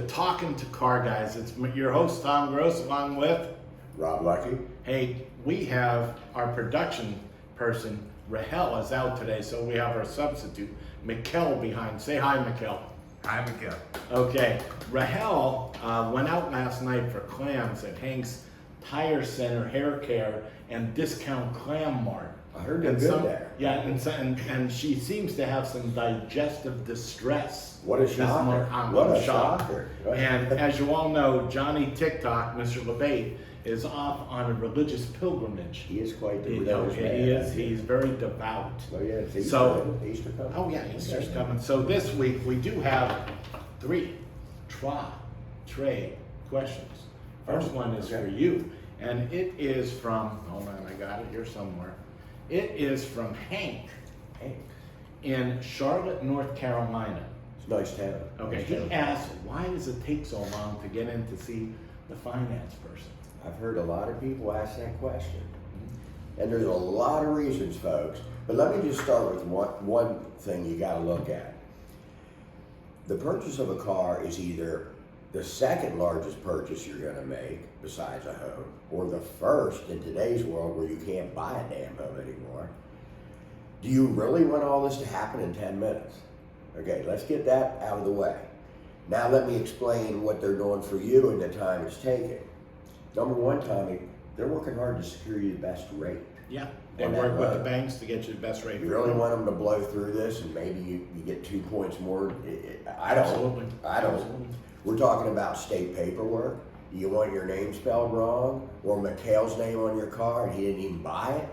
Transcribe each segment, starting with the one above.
Talking to Car Guys. It's your host, Tom Gross, along with Rob Lucky. Hey, we have our production person, Rahel, is out today, so we have our substitute, Mikkel, behind. Say hi, Mikkel. Hi, Mikkel. Okay, Rahel went out last night for clams at Hank's Tire Center, Hair Care, and Discount Clam Mart. I heard they're good there. Yeah, and she seems to have some digestive distress. What a shocker. What a shocker. And as you all know, Johnny TikTok, Mr. LeBate, is off on a religious pilgrimage. He is quite the religious man. He is. He's very devout. Oh yeah, it's Easter. So, Easter coming. Oh yeah, Easter's coming. So this week we do have three questions. First one is for you, and it is from, hold on, I got it here somewhere. It is from Hank in Charlotte, North Carolina. It's a nice town. Okay, Nice he town. asked, why does it take so long to get in to see the finance person? I've heard a lot of people ask that question. And there's a lot of reasons, folks. But let me just start with one thing you got to look at. The purchase of a car is either the second largest purchase you're going to make, besides a home, or the first in today's world where you can't buy a damn home anymore. Do you really want all this to happen in 10 minutes? Okay, let's get that out of the way. Now let me explain what they're doing for you and the time it's taking. Number one, Tommy, they're working hard to secure you the best rate. Yeah, they On that work with the loan. banks to get you the best rate. You really want them to blow through this and maybe you get 2 points more? I don't. Absolutely. I don't. Absolutely. We're talking about state paperwork. You want your name spelled wrong or Mikhail's name on your car and he didn't even buy it?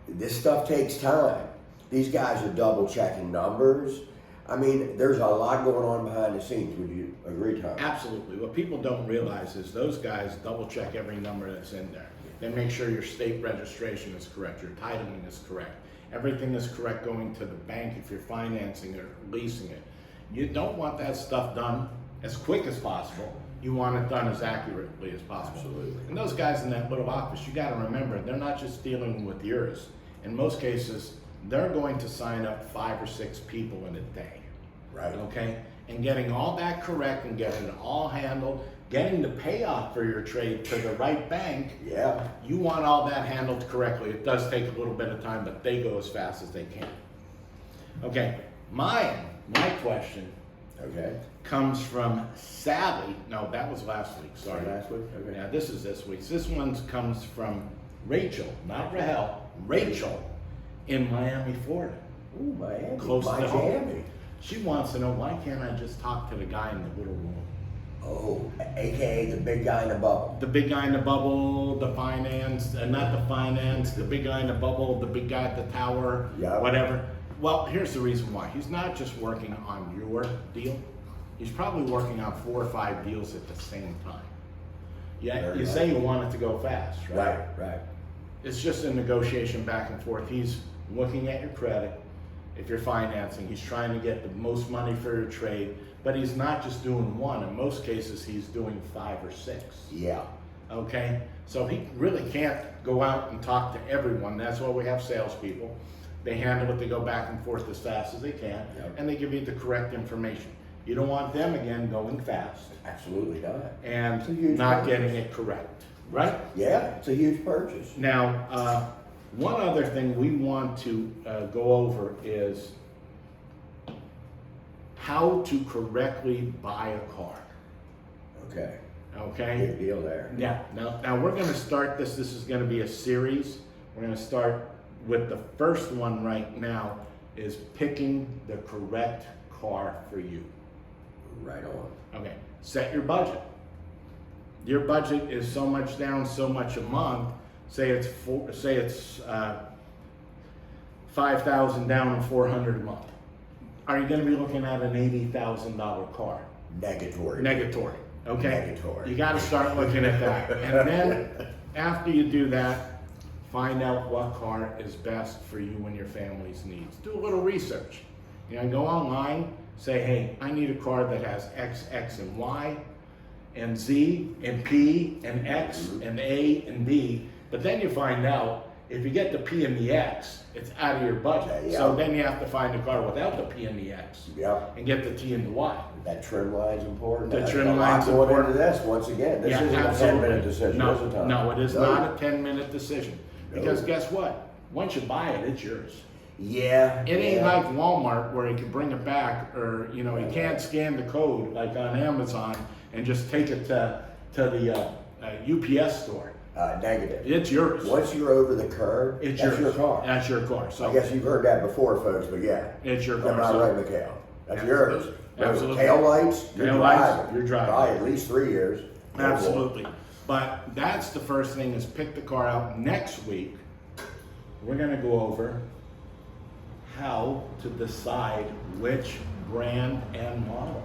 This stuff takes time. These guys are double checking numbers. I mean, there's a lot going on behind the scenes. Would you agree, Tom? Absolutely. What people don't realize is those guys double check every number that's in there. They make sure your state registration is correct, your titling is correct, everything is correct going to the bank if you're financing it or leasing it. You don't want that stuff done as quick as possible. You want it done as accurately as possible. Absolutely. And those guys in that little office, you got to remember, they're not just dealing with yours. In most cases, they're going to sign up 5 or 6 people in a day. Right. Okay? And getting all that correct and getting it all handled, getting the payoff for your trade to the right bank, Yeah. you want all that handled correctly. It does take a little bit of time, but they go as fast as they can. Okay, my question Okay. comes from Sally. No, that was last week, sorry. Last week? Okay. Yeah, this is this week's. This one comes from Rachel, not Rahel, Rachel in Miami, Florida. Ooh, Miami. Close to home. Miami. She wants to know, why can't I just talk to the guy in the little room? Oh, AKA the big guy in the bubble. The big guy in the bubble, the finance, not the finance, the big guy in the bubble, the big guy at the tower, Yeah. whatever. Well, here's the reason why. He's not just working on your deal. He's probably working on 4 or 5 deals at the same time. Yeah, Very you nice. say you want it to go fast, right? Right. It's just a negotiation back and forth. He's looking at your credit. If you're financing, he's trying to get the most money for your trade, but he's not just doing one. In most cases, he's doing 5 or 6. Yeah. Okay, so he really can't go out and talk to everyone. That's why we have salespeople. They handle it, they go back and forth as fast as they can, Yep. and they give you the correct information. You don't want them, again, going fast Absolutely not. and It's a huge not purchase. getting it correct, right? Yeah, it's a huge purchase. Now, one other thing we want to go over is how to correctly buy a car, Okay. okay? Big deal there. Yeah, now we're gonna start this. This is gonna be a series. We're gonna start with the first one right now, is picking the correct car for you. Right on. Okay, set your budget. Your budget is so much down, so much a month. Say it's 5,000 down and 400 a month. Are you gonna be looking at an $80,000 car? Negatory. Negatory, okay? Negatory. You gotta start looking at that. And then, after you do that, find out what car is best for you and your family's needs. Do a little research. You know, go online, say, hey, I need a car that has X, X, and Y, and Z, and P, and X, and A, and B. But then you find out If you get the P and the X, it's out of your budget. Yeah. So then you have to find a car without the P and the X Yep. and get the T and the Y. That trim line's important. The There's trim a lot line's going important. into this, once again. This Yeah, isn't absolutely. a 10-minute decision, No, is it, Tom? no, it is No. not a 10-minute decision. Because No. guess what? Once you buy it, it's yours. Yeah. It ain't yeah. like Walmart where you can bring it back, or you can't scan the code like on Amazon and just take it to the UPS store. Negative. It's yours. Once you're over the curb, It's that's yours. your car. That's your car. So I guess you've heard that before, folks, but yeah. it's your Am car. I So right, Mikhail? That's Absolutely. yours. Absolutely. Tail lights, Tail lights, you're driving. Probably at least 3 years. Absolutely. But that's the first thing, is pick the car out. Next week, we're gonna go over how to decide which brand and model.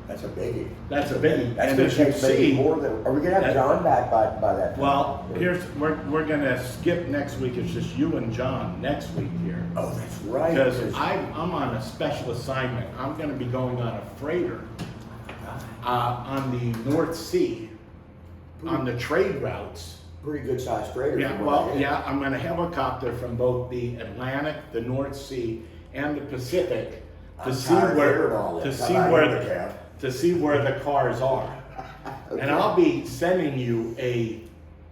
That's a biggie. That's a biggie. That's And gonna as you take maybe see, more than. Are we gonna have that- John back by that time? well, we're gonna skip next week. It's just you and John next week here. Oh, that's right. Because I'm on a special assignment. I'm gonna be going on a freighter on the North Sea, on the trade routes. Pretty good sized freighter. Yeah, from what I well, hear. yeah, I'm gonna helicopter from both the Atlantic, the North Sea, and the Pacific to I'm see tired of where, hearing all to this. see How about where, you, the, Mikhail? to see where the cars are. And I'll be sending you a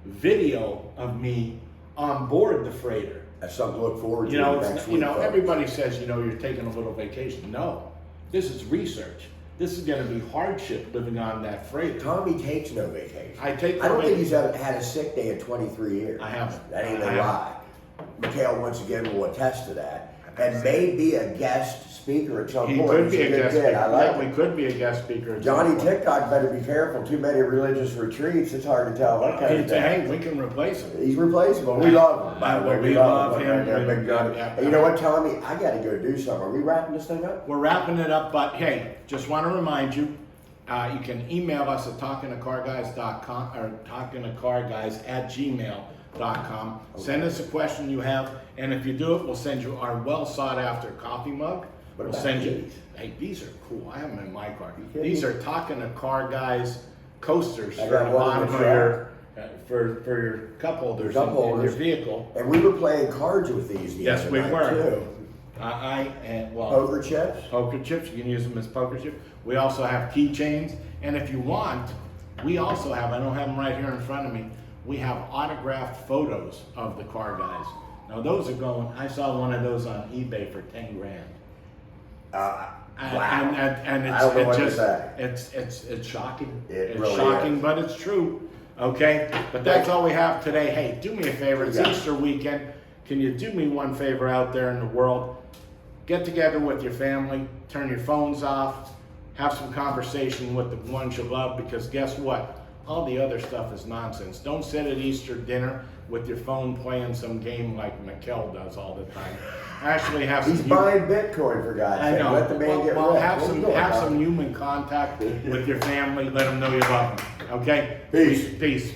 video of me on board the freighter. That's something to look forward to You know, next it's, week. folks. everybody says, you're taking a little vacation. No, this is research. This is gonna be hardship living on that freighter. Tommy takes no vacation. I take I don't no think vac- he's ever had a sick day in 23 years. I haven't. That ain't I no haven't. lie. Mikhail, once again, will attest to that. And may be a guest speaker at some He point. could He's be a good guest kid. speaker. I like Yeah, it. we could be a guest speaker. at some Johnny point. TikTok better be careful. Too many religious retreats. It's hard to tell that kind of Hey, thing. hey, we can replace him. He's replaceable. We love him. By the way, We love him. Yeah, Big Johnny. Yeah. Hey, you know what, Tommy? I got to go do something. Are we wrapping this thing up? We're wrapping it up, but hey, just want to remind you, you can email us at talkingtocarguys.com or talkingtocarguys@gmail.com. Send us a question you have, and if you do it, we'll send you our well sought after coffee mug. What We'll about send you. these? Hey, these are cool. I have them in my car. kidding These me? are Talking to Car Guys coasters I for got the one in bottom the of truck. your for your cup holders Cup in your holders. vehicle. And we were playing cards with these the Yes, other we night, were. too. Well, Poker chips. poker chips. You can use them as poker chips. We also have keychains, and if you want, we also have. I don't have them right here in front of me. We have autographed photos of the car guys. Now those are going. I saw one of those on eBay for 10 grand. Wow. And I don't know what to it's say. just it's shocking. It It's really shocking, is. but it's true. Okay, but that's all we have today. Hey, do me a favor. It's Yeah. Easter weekend. Can you do me one favor out there in the world? Get together with your family. Turn your phones off. Have some conversation with the ones you love. Because guess what? All the other stuff is nonsense. Don't sit at Easter dinner with your phone playing some game like Mikkel does all the time. Actually, have He's some. buying Bitcoin, for God's I sake. know. Let the man get well, rich. have What are some you doing, have Tom? some human contact with your family. Let them know you love them. Okay. Peace. Peace.